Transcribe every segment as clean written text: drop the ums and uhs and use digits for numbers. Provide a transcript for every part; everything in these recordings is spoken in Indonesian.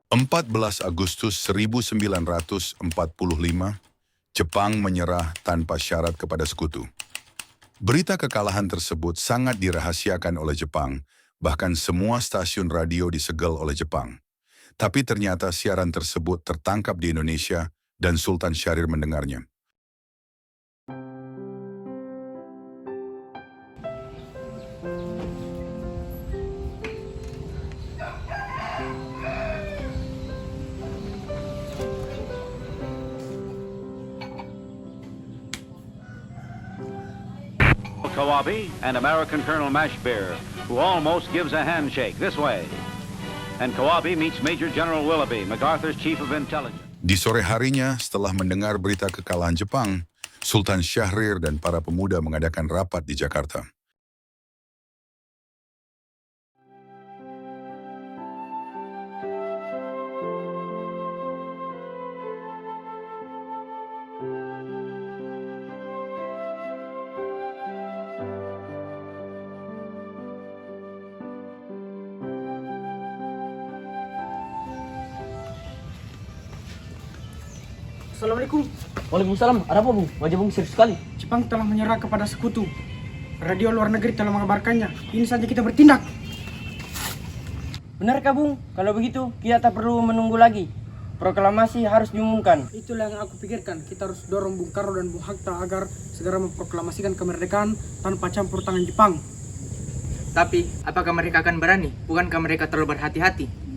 14 Agustus 1945, Jepang menyerah tanpa syarat kepada sekutu. Berita kekalahan tersebut sangat dirahasiakan oleh Jepang, bahkan semua stasiun radio disegel oleh Jepang. Tapi ternyata siaran tersebut tertangkap di Indonesia dan Sultan Syahrir mendengarnya. Kawabe and American Colonel Mashbear, who almost gives a handshake this way. And Kawabe meets Major General Willoughby, MacArthur's Chief of Intelligence. Di sore harinya, setelah mendengar berita kekalahan Jepang, Sultan Syahrir dan para pemuda mengadakan rapat di Jakarta. Assalamualaikum. Waalaikumsalam. Ada apa, Bung? Wajah Bung serius sekali. Jepang telah menyerah kepada sekutu. Radio luar negeri telah mengabarkannya. Ini saja kita bertindak. Benarkah, Bung? Kalau begitu, kita tak perlu menunggu lagi. Proklamasi harus diumumkan. Itulah yang aku pikirkan. Kita harus dorong Bung Karno dan Bung Hatta agar segera memproklamasikan kemerdekaan tanpa campur tangan Jepang. Tapi, apakah mereka akan berani? Bukankah mereka terlalu berhati-hati?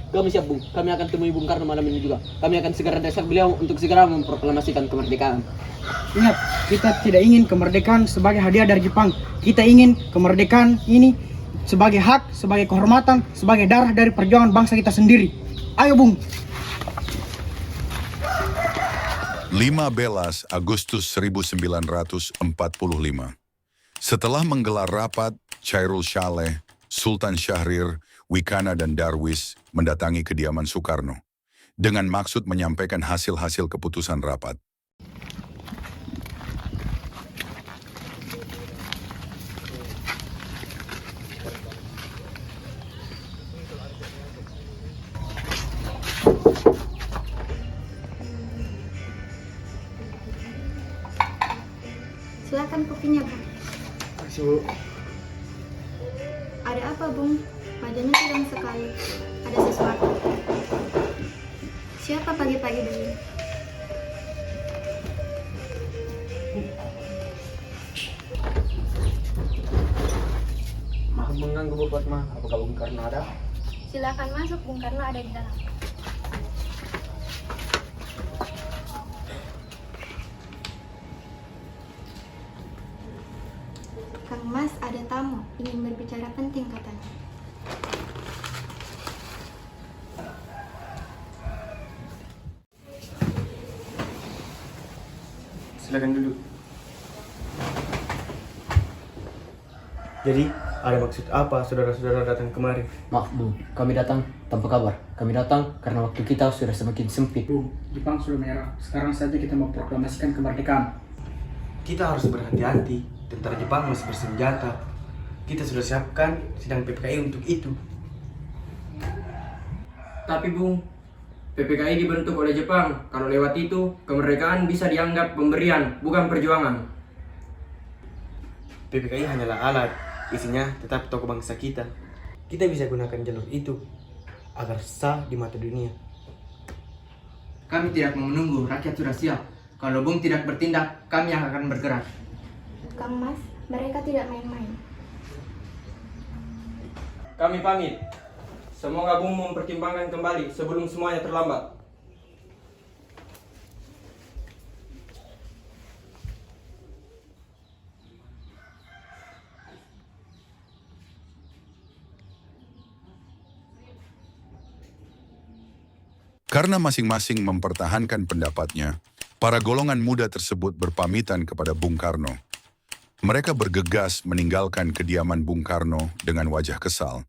Kami siap, Bung. Kami akan temui Bung Karno malam ini juga. Kami akan segera desak beliau untuk segera memproklamasikan kemerdekaan. Ingat, kita tidak ingin kemerdekaan sebagai hadiah dari Jepang. Kita ingin kemerdekaan ini sebagai hak, sebagai kehormatan, sebagai darah dari perjuangan bangsa kita sendiri. Ayo, Bung. 15 Agustus 1945. Setelah menggelar rapat, Chairul Shaleh, Sultan Syahrir, Wikana dan Darwis mendatangi kediaman Soekarno dengan maksud menyampaikan hasil-hasil keputusan rapat. Silakan kopinya, Bung. Kasih, Bu. Ada apa, Bung? Wajahnya tegang sekali. Ada sesuatu. Siapa pagi-pagi begini? Maaf mengganggu, Bu Fatma. Apakah Bung Karno ada? Silakan masuk, Bung Karno ada di dalam. Kang Mas ada tamu, ingin berbicara penting katanya. Silakan duduk. Jadi, ada maksud apa saudara-saudara datang kemari? Maaf, Bung. Kami datang tanpa kabar. Kami datang karena waktu kita sudah semakin sempit. Bung, Jepang sudah menyerah. Sekarang saja kita memproklamasikan kemerdekaan. Kita harus berhati-hati. Tentara Jepang masih bersenjata. Kita sudah siapkan sidang PPKI untuk itu. Tapi, Bung, PPKI dibentuk oleh Jepang. Kalau lewat itu, kemerdekaan bisa dianggap pemberian, bukan perjuangan. PPKI hanyalah alat, isinya tetap tokoh bangsa kita. Kita bisa gunakan jalur itu agar sah di mata dunia. Kami tidak mau menunggu, rakyat sudah siap. Kalau Bung tidak bertindak, kami yang akan bergerak. Kang Mas, mereka tidak main-main. Kami pamit. Semoga Bung mempertimbangkan kembali sebelum semuanya terlambat. Karena masing-masing mempertahankan pendapatnya, para golongan muda tersebut berpamitan kepada Bung Karno. Mereka bergegas meninggalkan kediaman Bung Karno dengan wajah kesal.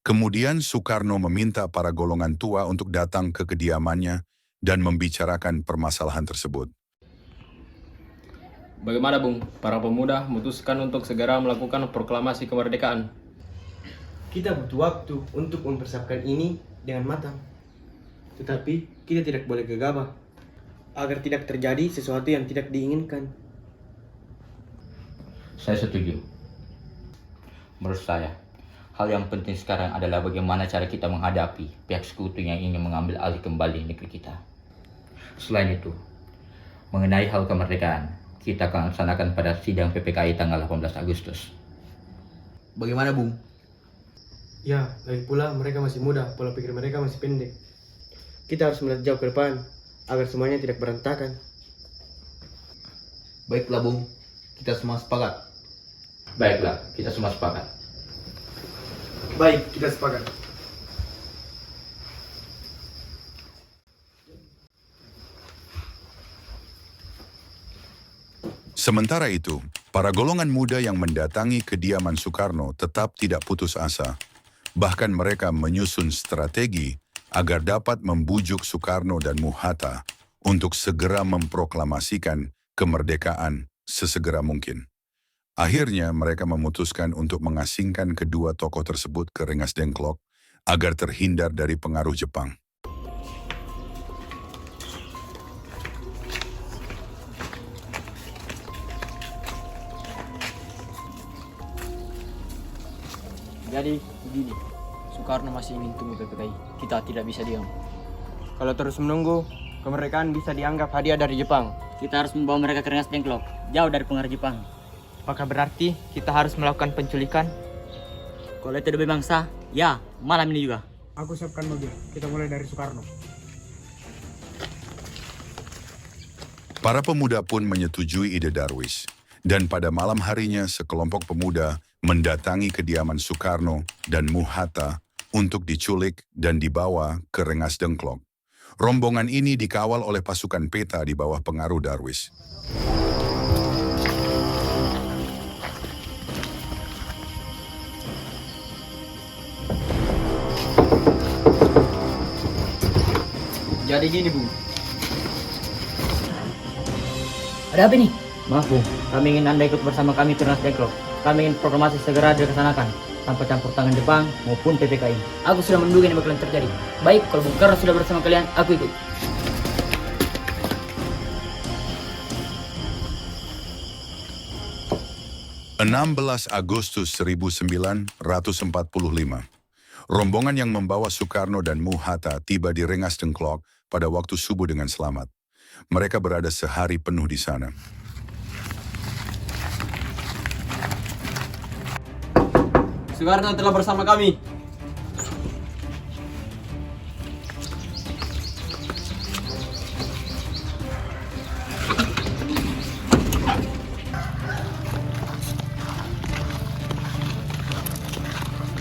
Kemudian Soekarno meminta para golongan tua untuk datang ke kediamannya dan membicarakan permasalahan tersebut. Bagaimana, Bung? Para pemuda memutuskan untuk segera melakukan proklamasi kemerdekaan. Kita butuh waktu untuk mempersiapkan ini dengan matang. Tetapi kita tidak boleh gegabah agar tidak terjadi sesuatu yang tidak diinginkan. Saya setuju. Menurut saya, hal yang penting sekarang adalah bagaimana cara kita menghadapi pihak sekutu yang ingin mengambil alih kembali negeri kita. Selain itu, mengenai hal kemerdekaan, kita akan laksanakan pada sidang PPKI tanggal 18 Agustus. Bagaimana, Bung? Ya, lagi pula mereka masih muda, pola pikir mereka masih pendek. Kita harus melihat jauh ke depan agar semuanya tidak berantakan. Baiklah, Bung. Kita semua sepakat. Baiklah, kita semua sepakat. Baik, kita sepakat. Sementara itu, para golongan muda yang mendatangi kediaman Soekarno tetap tidak putus asa. Bahkan mereka menyusun strategi agar dapat membujuk Soekarno dan Muhatta untuk segera memproklamasikan kemerdekaan sesegera mungkin. Akhirnya mereka memutuskan untuk mengasingkan kedua tokoh tersebut ke Rengas Dengklok agar terhindar dari pengaruh Jepang. Jadi begini, Soekarno masih ingin tunggu PPKI. Kita tidak bisa diam. Kalau terus menunggu, kemerdekaan bisa dianggap hadiah dari Jepang. Kita harus membawa mereka ke Rengas Dengklok, jauh dari pengaruh Jepang. Apakah berarti kita harus melakukan penculikan? Kalau itu demi bangsa, ya malam ini juga. Aku siapkan mobil. Kita mulai dari Soekarno. Para pemuda pun menyetujui ide Darwis. Dan pada malam harinya sekelompok pemuda mendatangi kediaman Soekarno dan Muhatta untuk diculik dan dibawa ke Rengas Dengklok. Rombongan ini dikawal oleh pasukan peta di bawah pengaruh Darwis. Jadi gini, Bung. Ada apa nih? Maaf, Bung. Kami ingin Anda ikut bersama kami ke Rengas Dengklok. Kami ingin proklamasi segera dilaksanakan tanpa campur tangan Jepang maupun PPKI. Aku sudah menduga ini bakalan terjadi. Baik, kalau Bung Karno sudah bersama kalian, aku ikut. (16 Agustus 1945). Rombongan yang membawa Soekarno dan Muhatta tiba di Rengas Dengklok pada waktu subuh dengan selamat. Mereka berada sehari penuh di sana. Soekarno telah bersama kami.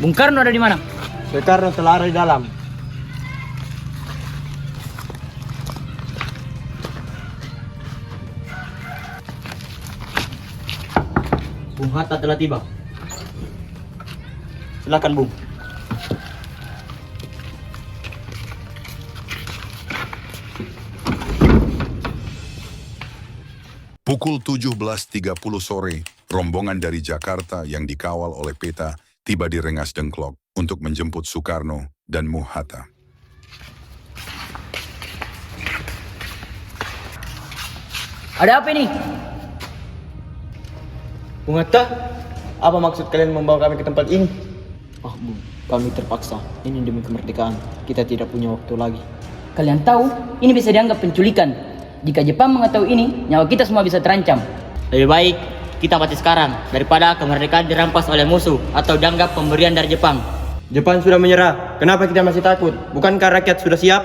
Bung Karno ada di mana? Soekarno telah ada di dalam. Bung Hatta telah tiba. Silakan, Bung. Pukul 17.30 sore, rombongan dari Jakarta yang dikawal oleh peta tiba di Rengas Dengklok untuk menjemput Soekarno dan Muhatta. Ada apa ini? Bung Hatta, apa maksud kalian membawa kami ke tempat ini? Bung, kami terpaksa. Ini demi kemerdekaan. Kita tidak punya waktu lagi. Kalian tahu, ini bisa dianggap penculikan. Jika Jepang mengetahui ini, nyawa kita semua bisa terancam. Lebih baik kita mati sekarang daripada kemerdekaan dirampas oleh musuh atau dianggap pemberian dari Jepang. Jepang sudah menyerah. Kenapa kita masih takut? Bukankah rakyat sudah siap?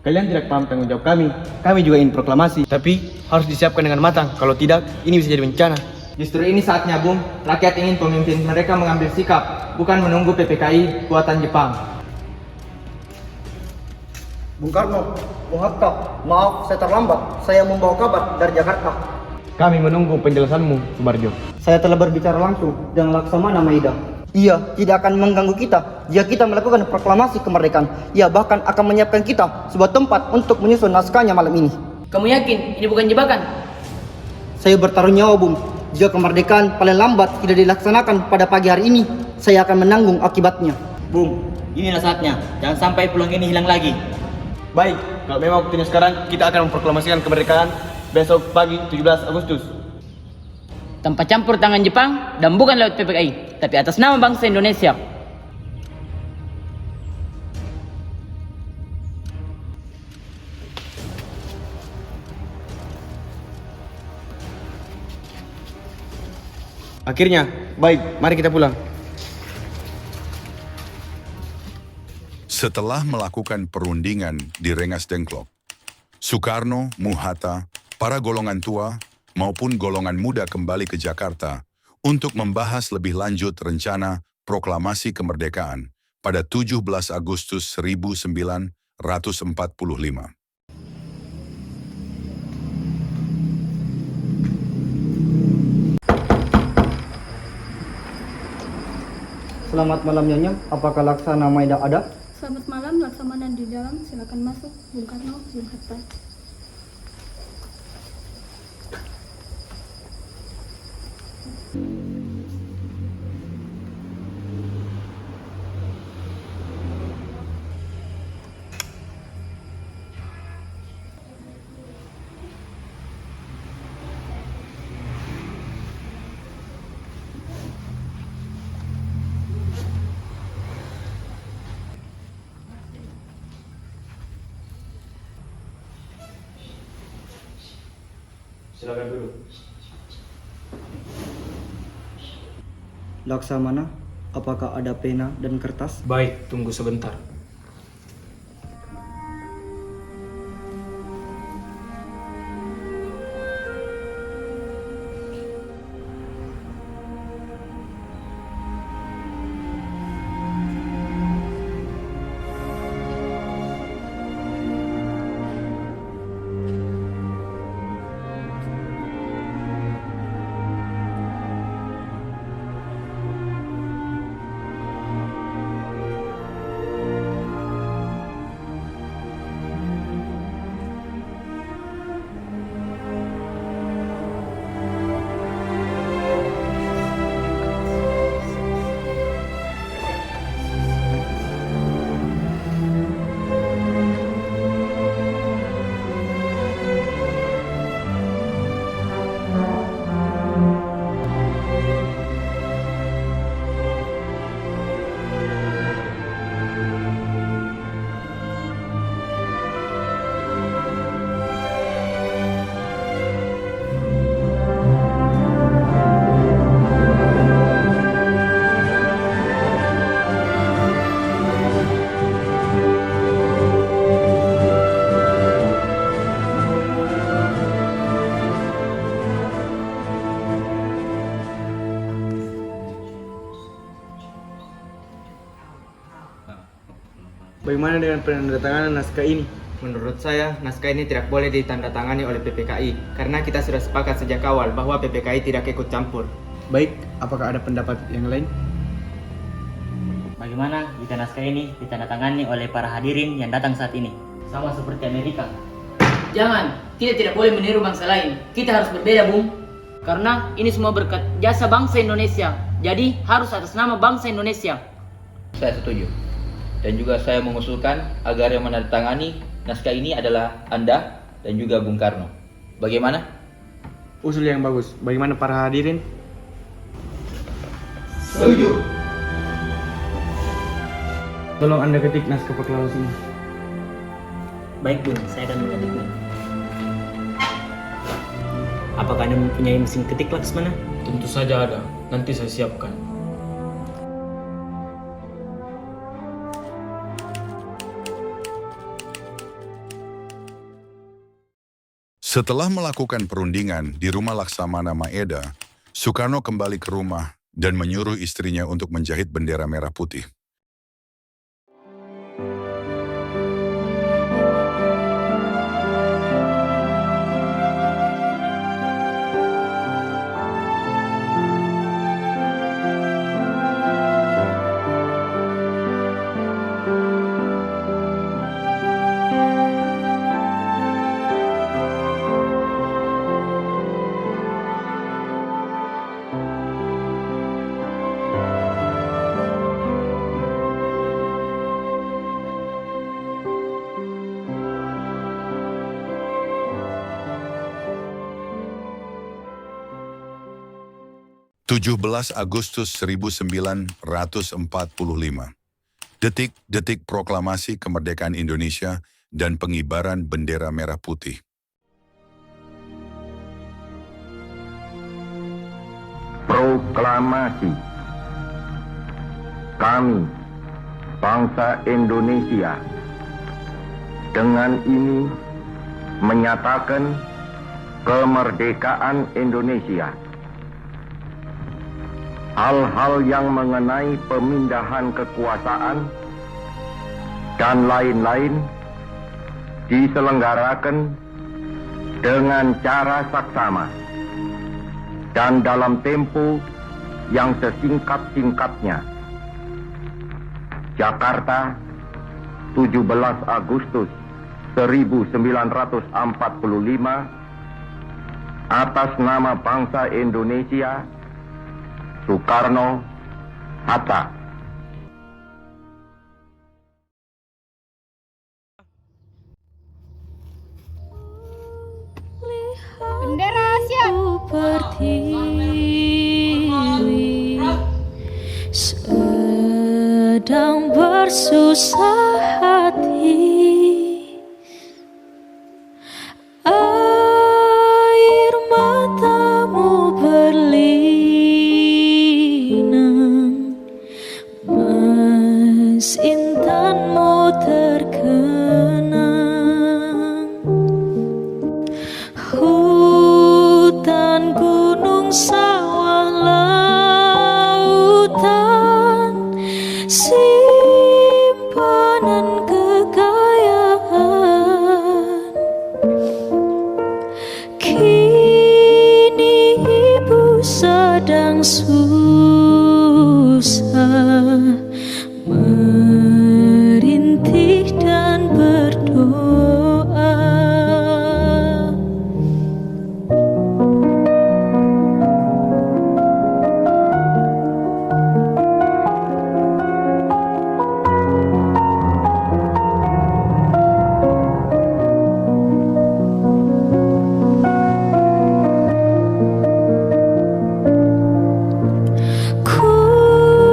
Kalian tidak paham tanggung jawab kami. Kami juga ingin proklamasi. Tapi harus disiapkan dengan matang. Kalau tidak, ini bisa jadi bencana. Justru ini saatnya, Bung. Rakyat ingin pemimpin mereka mengambil sikap, bukan menunggu PPKI buatan Jepang. Bung Karno, Bung Hatta, maaf saya terlambat. Saya membawa kabar dari Jakarta. Kami menunggu penjelasanmu, Subarjo. Saya telah berbicara langsung dengan Laksamana Maeda. Ia tidak akan mengganggu kita jika kita melakukan proklamasi kemerdekaan. Ia bahkan akan menyiapkan kita sebuah tempat untuk menyusun naskahnya malam ini. Kamu yakin ini bukan jebakan? Saya bertaruh nyawa, Bung. Jika kemerdekaan paling lambat tidak dilaksanakan pada pagi hari ini, saya akan menanggung akibatnya. Bung, inilah saatnya. Jangan sampai peluang ini hilang lagi. Baik, kalau memang waktunya sekarang, kita akan memproklamasikan kemerdekaan besok pagi 17 Agustus. Tanpa campur tangan Jepang dan bukan lewat PPKI, tapi atas nama bangsa Indonesia. Akhirnya, baik, mari kita pulang. Setelah melakukan perundingan di Rengas Dengklok, Soekarno, Muhatta, para golongan tua maupun golongan muda kembali ke Jakarta untuk membahas lebih lanjut rencana proklamasi kemerdekaan pada 17 Agustus 1945. Selamat malam Nyonya, apakah Laksana Maida ada? Selamat malam, Laksamana di dalam. Silakan masuk, Bung Karno, Bung Hatta. Silakan duduk. Laksamana, apakah ada pena dan kertas? Baik, tunggu sebentar. Bagaimana dengan penandatanganan naskah ini? Menurut saya, naskah ini tidak boleh ditandatangani oleh PPKI karena kita sudah sepakat sejak awal bahwa PPKI tidak ikut campur. Baik, apakah ada pendapat yang lain? Bagaimana jika naskah ini ditandatangani oleh para hadirin yang datang saat ini? Sama seperti Amerika. Jangan, kita tidak boleh meniru bangsa lain. Kita harus berbeda, Bung. Karena ini semua berkat jasa bangsa Indonesia. Jadi harus atas nama bangsa Indonesia. Saya setuju. Dan juga saya mengusulkan agar yang menandatangani naskah ini adalah Anda dan juga Bung Karno. Bagaimana? Usul yang bagus. Bagaimana para hadirin? Setuju. Tolong Anda ketik naskah proklamasi ini. Baik, Bung. Saya akan mengetiknya. Apakah Anda mempunyai mesin ketik, Laksmana? Tentu saja ada. Nanti saya siapkan. Setelah melakukan perundingan di rumah Laksamana Maeda, Soekarno kembali ke rumah dan menyuruh istrinya untuk menjahit bendera merah putih. 17 Agustus 1945. Detik-detik proklamasi kemerdekaan Indonesia dan pengibaran bendera merah putih. Proklamasi. Kami, bangsa Indonesia, dengan ini menyatakan kemerdekaan Indonesia. Hal-hal yang mengenai pemindahan kekuasaan dan lain-lain diselenggarakan dengan cara saksama dan dalam tempo yang sesingkat-singkatnya. Jakarta, 17 Agustus 1945, atas nama bangsa Indonesia, Soekarno Hatta. Bendera siap. Berdiri sedang bersusah hati, air matamu berlinang, mas intanmu terkenang, hutan, gunung, sawah, lautan, simpanan kekayaan. Kini ibu sedang susah merintih dan berdoa.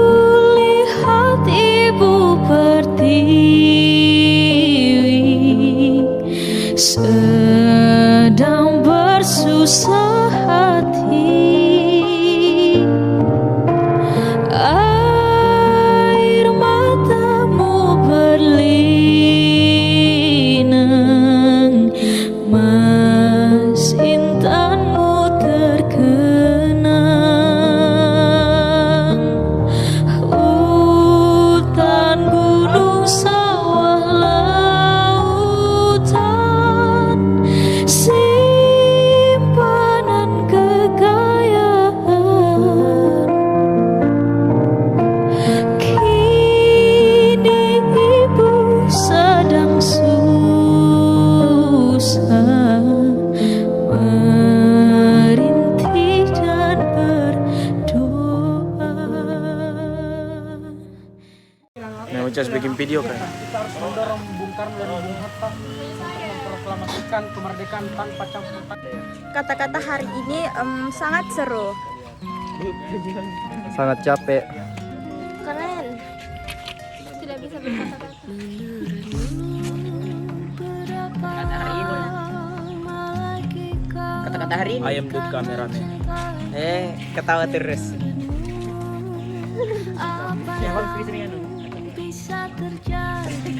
Kulihat ibu pertiwi sedang bersusah hati, air matamu berlinang, mas intanmu terkenang, hutan, gunung, sawah, lautan, simpanan kekayaan. Kini ibu sedang susah merintih dan berdoa. Nah, just bikin video kan. Kita harus mendorong Bung Karno dan Bung Hatta untuk memproklamasikan kemerdekaan tanpa campur tangan. Kata-kata hari ini sangat seru. Sangat capek. Keren. Tidak bisa berkata-kata. Kata-kata hari ini. Ayam dud kameramen. Ketawa terus. Bisa terjadi.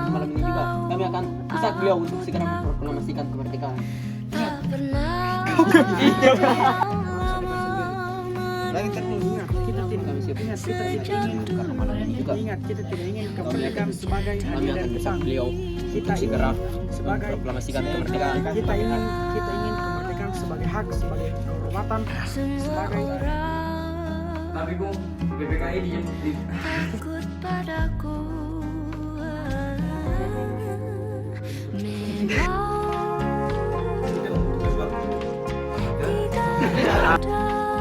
Malam ini juga kami akan bisa beliau untuk segera memproklamasikan kemerdekaan. Ingat, kita tidak ingin kemerdekaan sebagai Kami hadiah akan dari desak Jepang. beliau Kita untuk segera sebagai memproklamasikan kemerdekaan. kita ingin kemerdekaan sebagai hak, sebagai kehormatan, sebagai Tapi Bung, PPKI di Takut padaku.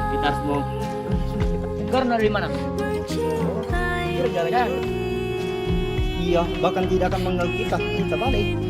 Kita harus mau. Karena dari mana? Dia bahkan tidak akan mengganggu kita balik.